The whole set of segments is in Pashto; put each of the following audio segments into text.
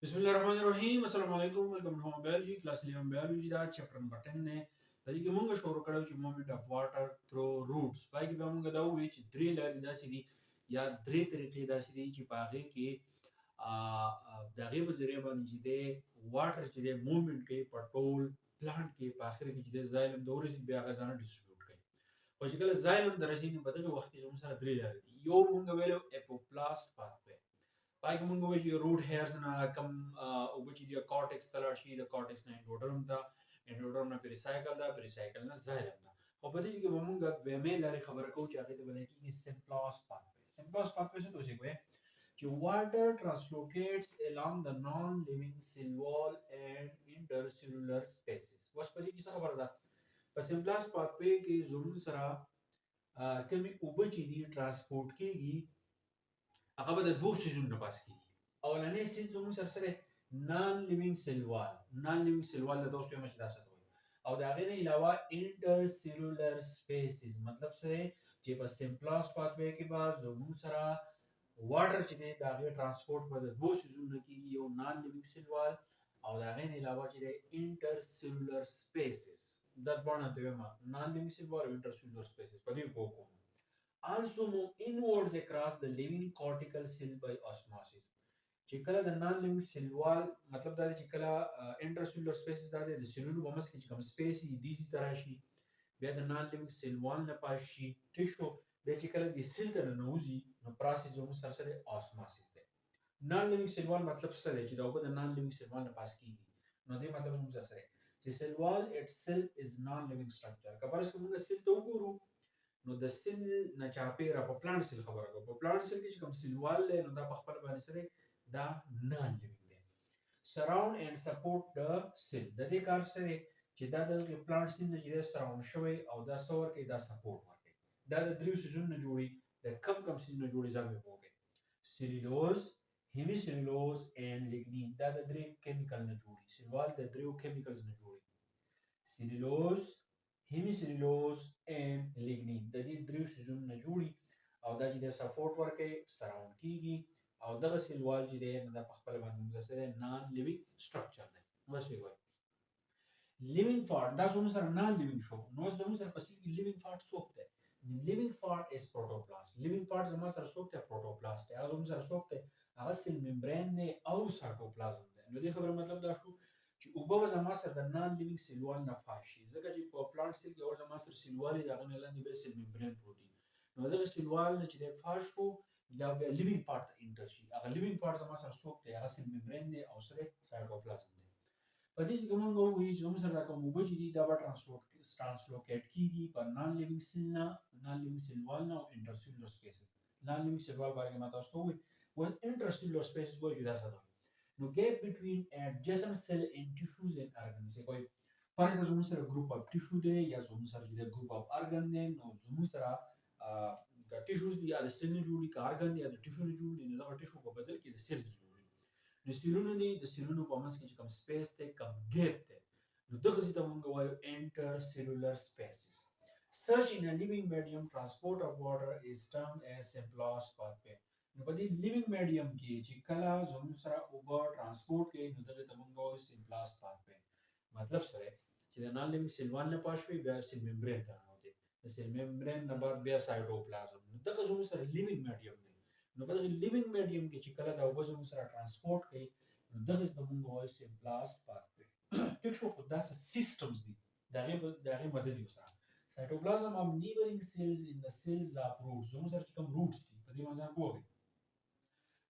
बिस्मिल्लाहिर्रहमानिर्रहीम अस्सलाम वालेकुम वेलकम टू बायोलॉजी क्लास 11 बायोलॉजी दा चैप्टर नंबर 10 ने तरी کې مونږ شروع کړو چې موومېنټ اف واټر ثرو روټس پای کې به مونږ دا وی چې درې لارې داسې دي یا درې طریقې داسې دي چې پاغه کې د غیب ذریعہ باندې چې د واټر چې د موومېنټ کې په ټول پلانټ کې په اخر کې چې د زایلم د ورځې بیا غزانه ډیسټریبیوټ کوي او چې کله زایلم درشي په دغه وخت کې زموږ سره درې لارې دي یو مونږ ویلو اپوپلاست پاثوي پای کې مونږ وایو چې روټ هیرز نه کم او چې د کورټکس تلل شي د کورټکس نه انډوډرم ته انډوډرم نه پریسایکل دا پریسایکل نه زایلم دا خو په دې کې به مونږ د ویمه لارې خبره کوو چې هغه ته بلل کېږي سمپلاست پاثوي سمپلاست پاثوي څه توشي کوي چې water translocates along the non-living cell wall and intercellular spaces اوس په دې کې څه خبره ده په سمپلاست پاثوي کې زموږ سره کمی اوبه چې دي ترانسپورت کېږي هغه به د دوه سیزونو نه پاس کیږي اولنې سیز زموږ سره سره نان لیوینګ سیل وال د دوه سیمه شدا څه او دا غي نه علاوه انټر سیلولر سپیسز مطلب سره چې په سمپلاست پاثوي کې به زموږ سره واټر چې دی دا غي ترانسپورت په د دوه سیزونو نه کیږي یو نان لیوینګ سیل وال او دا غي نه علاوه چې د انټر سیلولر سپیسز د باندې دیمه نان لیوینګ سیل وال او انټر سیلولر سپیسز په دې پوکو also move inwards across the living cortical cell by osmosis چې کله د نان لیوینګ سیل وال مطلب دا چې کله انټرسیلولر سپیسز دا د سیلونو په منځ کې چې کوم سپیس دي دي تراشي بیا د نان لیوینګ سیل وال نه پاشي ټیشو بیا چې کله د سیل ته ننوځي نو پروسس زموږ سره سره اسموسیس دی نان لیوینګ سیل وال مطلب څه دی چې دا په د نان لیوینګ سیل وال نه پاس کیږي نو دې مطلب زموږ سره چې سیل وال itself is non living structure کبر څنګه موږ سیل ته وګورو نو د سیل نه چاپیره په پلانټ سیل خبره کوو په پلانټ سیل کې چې کوم سیل وال نو دا په خپل باندې سره دا نان لیوینګ دی سراوند اند سپورټ د سیل د دې کار سره چې دا د پلانټ سیل نه جوړه سراوند شوی او دا سور کې دا سپورټ ورکوي دا د دریو سیزونو نه جوړي د کم سیز نه جوړي ځان به وګورئ سیلولوز هیمی سیلولوز اند لیګنین دا د درې کیمیکل نه جوړي سیل وال د دریو کیمیکلز نه جوړي سیلولوز هیمیسیلولوز اند لیګنین د دې دریو سیزونو نه جوړي او دا چې د سپورټ ورکوي سراوند کیږي او دغه سیل وال چې دی نو د خپل باندې موږ سره نان لیوینګ سټرکچر دی اوس وی وای لیوینګ پارت دا زموږ سره نان لیوینګ شو نو زموږ سره پسې لیوینګ پارت څوک دی لیوینګ پارت از پروټوپلاست لیوینګ پارت زموږ سره څوک دی پروټوپلاست هغه زموږ سره څوک دی هغه سیل ممبرین دی او سایټوپلازم دی نو دې خبره مطلب دا شو چې اوبه زما سره د نان لیوینګ سیل وال نه فاشي ځکه چې په پلانټ سیل کې اور زما سره سیل وال دی هغه نه لاندې به سیل ممبرین پروتین نو دغه سیل وال نه چې د فاش شو دا به لیوینګ پارت انټر شي هغه لیوینګ پارت زما سره څوک دی هغه سیل ممبرین دی او سره سایټوپلازم دی په دې کې موږ وایو چې زموږ سره کوم اوبه چې دي دا به ترانسلوکیټ کیږي په نان لیوینګ سیل نه نان لیوینګ سیل وال نه او انټر سیلولر سپیسز نان لیوینګ سیل وال باندې ما تاسو ته وایي او انټر سیلولر سپیسز وایي دا څه ده نو gap between adjacent cell and tissues and organs کوئی فرض کړه زموږ سره ګروپ اف ټیشو دی یا زموږ سره د ګروپ اف ارګن دی نو زموږ سره د ټیشوز دی یا د سیل نه جوړي کا ارګن دی یا د ټیشو نه جوړي نو دا ټیشو په بدل کې د سیل جوړي نو سیلونو دی د سیلونو په منځ کې کوم سپیس ته کوم ګیپ ته نو دغه څه ته موږ وایو انټر سیلولر سپیسز such in a living medium transport of water is termed as Symplast pathway نو په دې لیوینګ میډیم کې چې کله زموږ سره اوبه ترانسپورت کوي نو دغه ته موږ وایو سیمپلاست پاثوي مطلب سره چې د نان لیوینګ سیل وال نه پاشوي بیا سیل ممبرین ته راوځي د سیل ممبرین نه بعد بیا سایټوپلازم نو دغه زموږ سره لیوینګ میډیم دی نو په دغه لیوینګ میډیم کې چې کله دا اوبه زموږ سره ترانسپورت کوي نو دغه څه موږ وایو سیمپلاست پاثوي ټیک شو خو دا سیستمز دي دغه مدد یو سره سایټوپلازم ام نیبرینګ سیلز ان د سیلز اف روټس زموږ سره کوم روټس دي په دې مزه کوی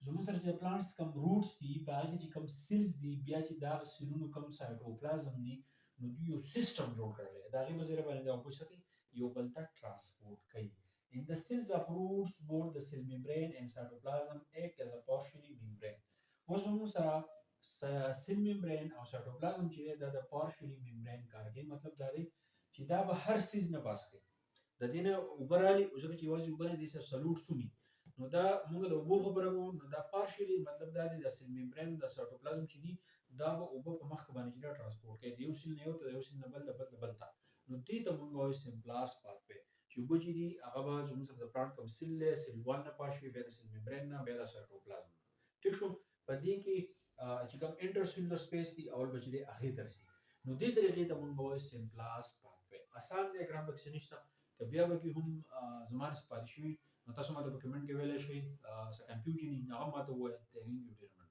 زموږ سره چې پلانټس کم روټس دي په هغه کې کم سیلز دي بیا چې دا سیلونو کم سایټوپلازم دي نو دوی یو سیستم جوړ کړل دا غي بزره باندې دا وښتي یو بل ته ترانسپورت کوي in the cells of roots both the cell membrane and cytoplasm act as a partially membrane وزموږ سره سیل ممبرین او سایټوپلازم چې دا د partially membrane کار کوي مطلب دا دی چې دا به هر سیز نه پاس کوي د دینه وبرالي او ځکه چې واځي وبرالي د سر سلوټ سومي نو دا موږ د اوبو خبره کوو نو دا پارشلی مطلب دا دی د سیل ممبرین د سایټوپلازم چې دی دا به اوبو په مخ باندې چې ترانسپورت کوي یو سیل نه یو ته یو سیل نه بل ته نو دې ته موږ وایو سمپلاست پاثوي چې اوبه چې دي هغه به زموږ سره د پلانټ کوم سیل له سیل وال نه پاشي بیا د سیل ممبرین نه بیا د سایټوپلازم ټیک شو په دې کې چې کوم انټرسیلولر سپیس دی اول بچ دی هغه ترسي نو دې طریقې ته مونږ وایو سمپلاست پاثوي آسان دی ګرام بکس نشته که بیا به کې هم زمان سپارښي نو تاسو ماته په کمنټ کې ویلی شئ څه کنفیوژن هغه ماته ووایئ ته